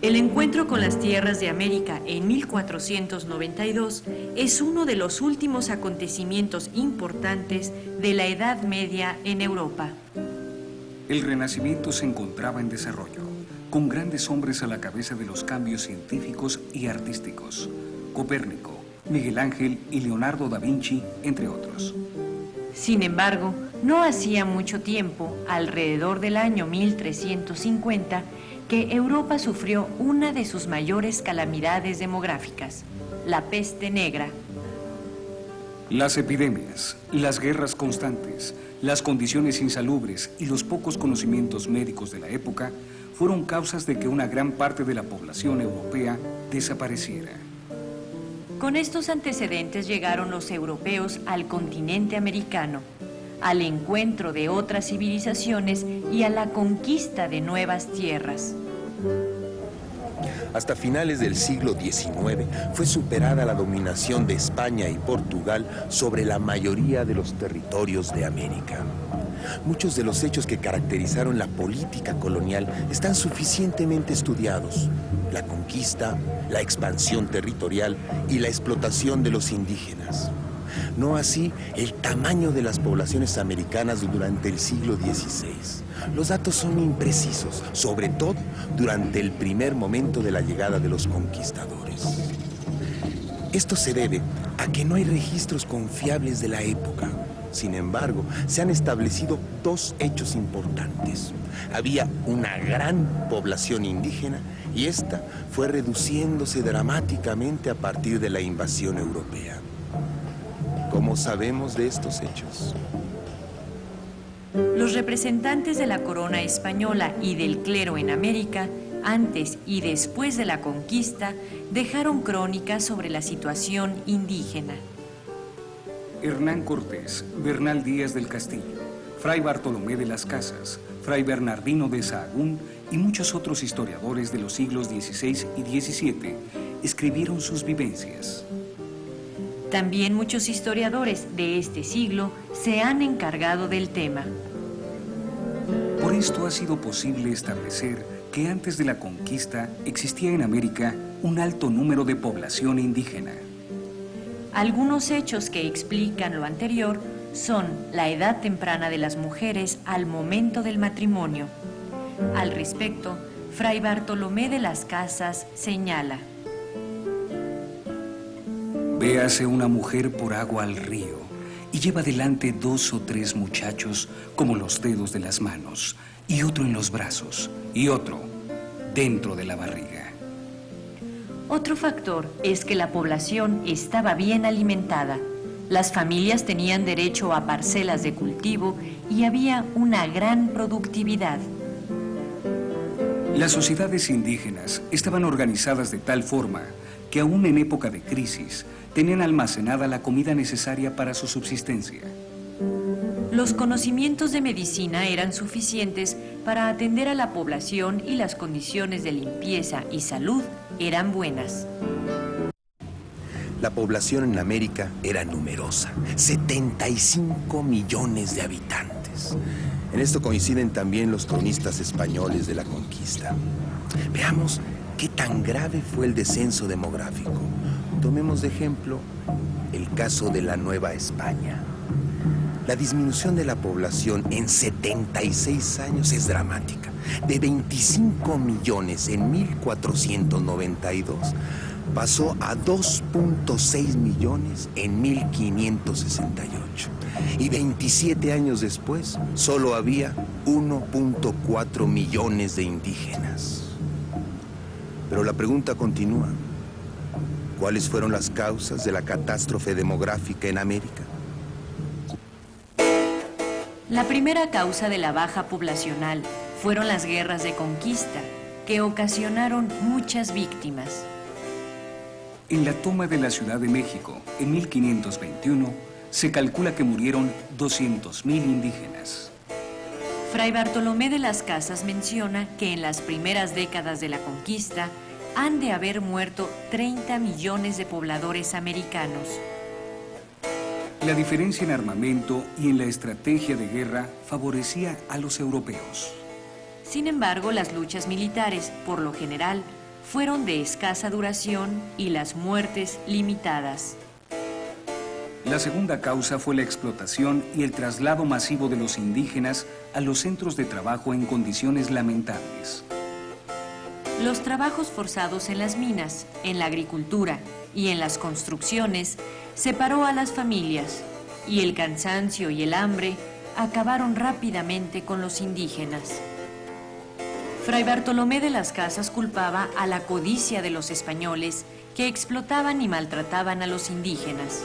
El encuentro con las tierras de América en 1492 es uno de los últimos acontecimientos importantes de la Edad Media en Europa. El Renacimiento se encontraba en desarrollo, con grandes hombres a la cabeza de los cambios científicos y artísticos: Copérnico, Miguel Ángel y Leonardo da Vinci, entre otros. Sin embargo, no hacía mucho tiempo, alrededor del año 1350, que Europa sufrió una de sus mayores calamidades demográficas, la peste negra. Las epidemias, las guerras constantes, las condiciones insalubres y los pocos conocimientos médicos de la época fueron causas de que una gran parte de la población europea desapareciera. Con estos antecedentes llegaron los europeos al continente americano, al encuentro de otras civilizaciones y a la conquista de nuevas tierras. Hasta finales del siglo XIX fue superada la dominación de España y Portugal sobre la mayoría de los territorios de América. Muchos de los hechos que caracterizaron la política colonial están suficientemente estudiados: la conquista, la expansión territorial y la explotación de los indígenas. No así el tamaño de las poblaciones americanas durante el siglo XVI. Los datos son imprecisos, sobre todo durante el primer momento de la llegada de los conquistadores. Esto se debe a que no hay registros confiables de la época. Sin embargo, se han establecido dos hechos importantes. Había una gran población indígena y esta fue reduciéndose dramáticamente a partir de la invasión europea. ¿Cómo sabemos de estos hechos? Los representantes de la corona española y del clero en América, antes y después de la conquista, dejaron crónicas sobre la situación indígena. Hernán Cortés, Bernal Díaz del Castillo, Fray Bartolomé de las Casas, Fray Bernardino de Sahagún y muchos otros historiadores de los siglos XVI y XVII escribieron sus vivencias. También muchos historiadores de este siglo se han encargado del tema. Por esto ha sido posible establecer que antes de la conquista existía en América un alto número de población indígena. Algunos hechos que explican lo anterior son la edad temprana de las mujeres al momento del matrimonio. Al respecto, Fray Bartolomé de las Casas señala: Véase una mujer por agua al río y lleva delante 2 o 3 muchachos como los dedos de las manos, y otro en los brazos, y otro dentro de la barriga. Otro factor es que la población estaba bien alimentada. Las familias tenían derecho a parcelas de cultivo y había una gran productividad. Las sociedades indígenas estaban organizadas de tal forma que aún en época de crisis tenían almacenada la comida necesaria para su subsistencia. Los conocimientos de medicina eran suficientes para atender a la población y las condiciones de limpieza y salud eran buenas. La población en América era numerosa, 75 millones de habitantes. En esto coinciden también los cronistas españoles de la conquista. Veamos qué tan grave fue el descenso demográfico. Tomemos de ejemplo el caso de la Nueva España. La disminución de la población en 76 años es dramática. De 25 millones en 1492 pasó a 2.6 millones en 1568. Y 27 años después, solo había 1.4 millones de indígenas. Pero la pregunta continúa. ¿Cuáles fueron las causas de la catástrofe demográfica en América? La primera causa de la baja poblacional fueron las guerras de conquista, que ocasionaron muchas víctimas. En la toma de la Ciudad de México en 1521, se calcula que murieron 200,000 indígenas. Fray Bartolomé de las Casas menciona que en las primeras décadas de la conquista han de haber muerto 30 millones de pobladores americanos. La diferencia en armamento y en la estrategia de guerra favorecía a los europeos. Sin embargo, las luchas militares, por lo general, fueron de escasa duración y las muertes limitadas. La segunda causa fue la explotación y el traslado masivo de los indígenas a los centros de trabajo en condiciones lamentables. Los trabajos forzados en las minas, en la agricultura y en las construcciones separó a las familias, y el cansancio y el hambre acabaron rápidamente con los indígenas. Fray Bartolomé de las Casas culpaba a la codicia de los españoles que explotaban y maltrataban a los indígenas.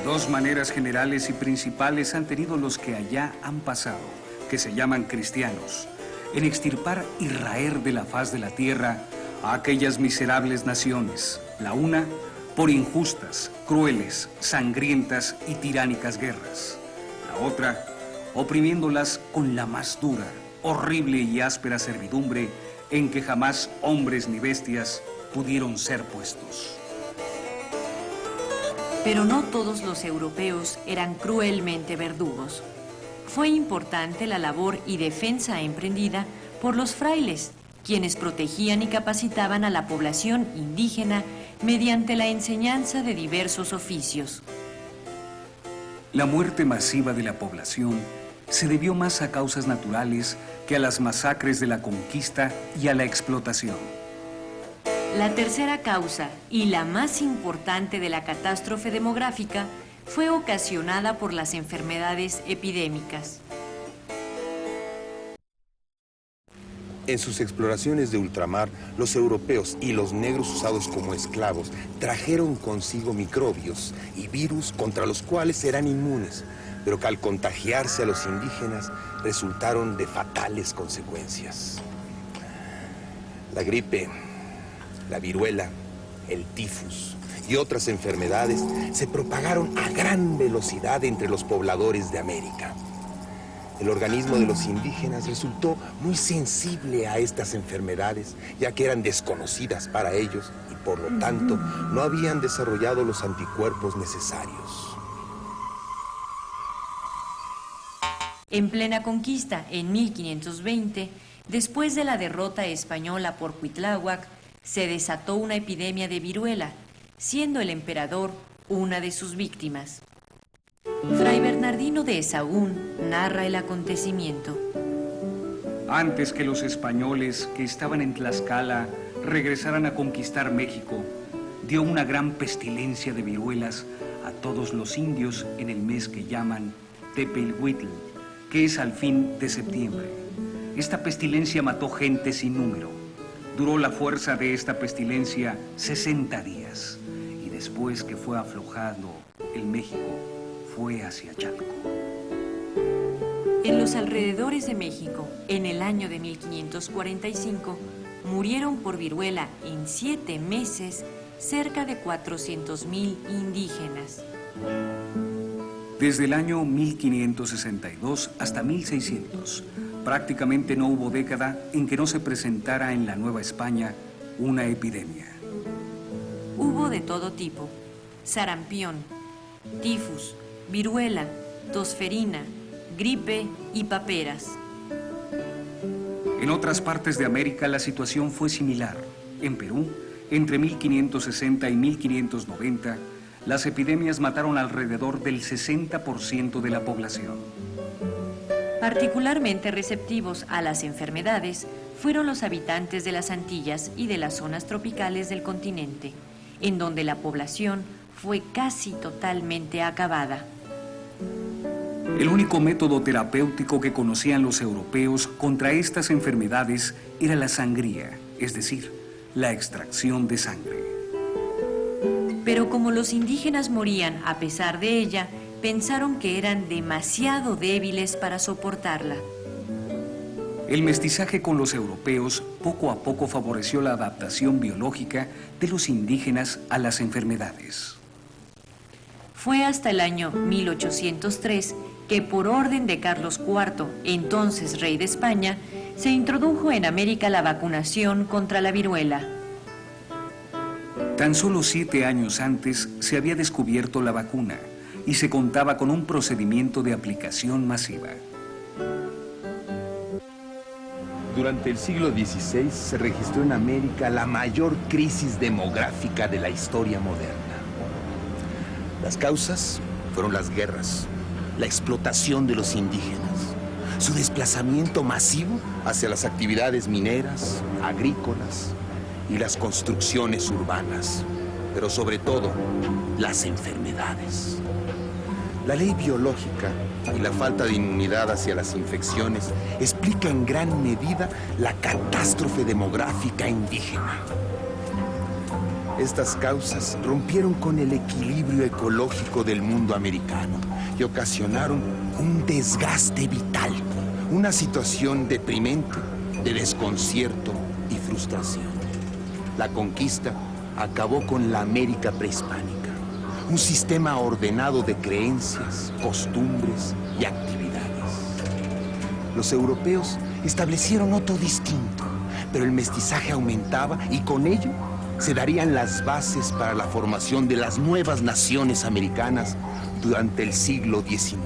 Dos maneras generales y principales han tenido los que allá han pasado, que se llaman cristianos, en extirpar y raer de la faz de la tierra a aquellas miserables naciones. La una, por injustas, crueles, sangrientas y tiránicas guerras. La otra, oprimiéndolas con la más dura, horrible y áspera servidumbre en que jamás hombres ni bestias pudieron ser puestos. Pero no todos los europeos eran cruelmente verdugos. Fue importante la labor y defensa emprendida por los frailes, quienes protegían y capacitaban a la población indígena mediante la enseñanza de diversos oficios. La muerte masiva de la población se debió más a causas naturales que a las masacres de la conquista y a la explotación. La tercera causa, y la más importante de la catástrofe demográfica, fue ocasionada por las enfermedades epidémicas. En sus exploraciones de ultramar, los europeos y los negros usados como esclavos trajeron consigo microbios y virus contra los cuales eran inmunes, pero que al contagiarse a los indígenas resultaron de fatales consecuencias. La gripe, la viruela, el tifus y otras enfermedades se propagaron a gran velocidad entre los pobladores de América. El organismo de los indígenas resultó muy sensible a estas enfermedades, ya que eran desconocidas para ellos y por lo tanto no habían desarrollado los anticuerpos necesarios. En plena conquista, en 1520, después de la derrota española por Cuitláhuac, se desató una epidemia de viruela, siendo el emperador una de sus víctimas. Fray Bernardino de Sahagún narra el acontecimiento. Antes que los españoles que estaban en Tlaxcala regresaran a conquistar México, dio una gran pestilencia de viruelas a todos los indios en el mes que llaman Tepelhuitl, que es al fin de septiembre. Esta pestilencia mató gente sin número. Duró la fuerza de esta pestilencia 60 días y después que fue aflojando el México, fue hacia Chalco. En los alrededores de México, en el año de 1545, murieron por viruela en 7 meses cerca de 400,000 indígenas. Desde el año 1562 hasta 1600, prácticamente no hubo década en que no se presentara en la Nueva España una epidemia. Hubo de todo tipo: sarampión, tifus, viruela, tosferina, gripe y paperas. En otras partes de América la situación fue similar. En Perú, entre 1560 y 1590, las epidemias mataron alrededor del 60% de la población. Particularmente receptivos a las enfermedades fueron los habitantes de las Antillas y de las zonas tropicales del continente, en donde la población fue casi totalmente acabada. El único método terapéutico que conocían los europeos contra estas enfermedades era la sangría, es decir, la extracción de sangre. Pero como los indígenas morían a pesar de ella, pensaron que eran demasiado débiles para soportarla. El mestizaje con los europeos poco a poco favoreció la adaptación biológica de los indígenas a las enfermedades. Fue hasta el año 1803 que por orden de Carlos IV, entonces rey de España, se introdujo en América la vacunación contra la viruela. Tan solo 7 años antes se había descubierto la vacuna y se contaba con un procedimiento de aplicación masiva. Durante el siglo XVI se registró en América la mayor crisis demográfica de la historia moderna. Las causas fueron las guerras, la explotación de los indígenas, su desplazamiento masivo hacia las actividades mineras, agrícolas y las construcciones urbanas, pero sobre todo las enfermedades. La ley biológica y la falta de inmunidad hacia las infecciones explica en gran medida la catástrofe demográfica indígena. Estas causas rompieron con el equilibrio ecológico del mundo americano y ocasionaron un desgaste vital, una situación deprimente de desconcierto y frustración. La conquista acabó con la América prehispánica, un sistema ordenado de creencias, costumbres y actividades. Los europeos establecieron otro distinto, pero el mestizaje aumentaba y con ello se darían las bases para la formación de las nuevas naciones americanas durante el siglo XIX.